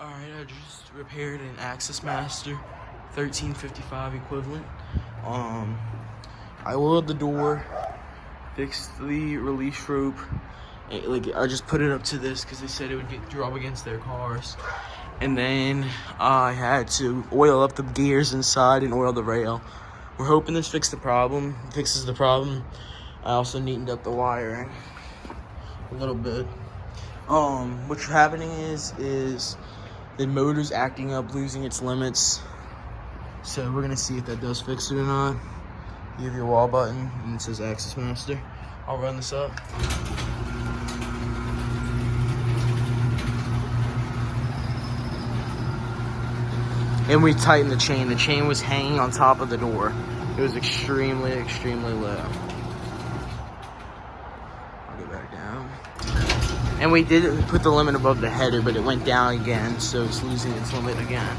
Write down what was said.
Alright, I just repaired an AccessMaster 1355 equivalent. I oiled the door, fixed the release rope. I just put it up to this because they said it would drop against their cars. And then I had to oil up the gears inside and oil the rail. We're hoping this fixes the problem. I also neatened up the wiring a little bit. What's happening is the motor's acting up, losing its limits. So we're gonna see if that does fix it or not. You have your wall button and it says AccessMaster. I'll run this up. And we tightened the chain. The chain was hanging on top of the door. It was extremely, extremely low. I'll get back down. And we did put the limit above the header, but it went down again, so it's losing its limit again.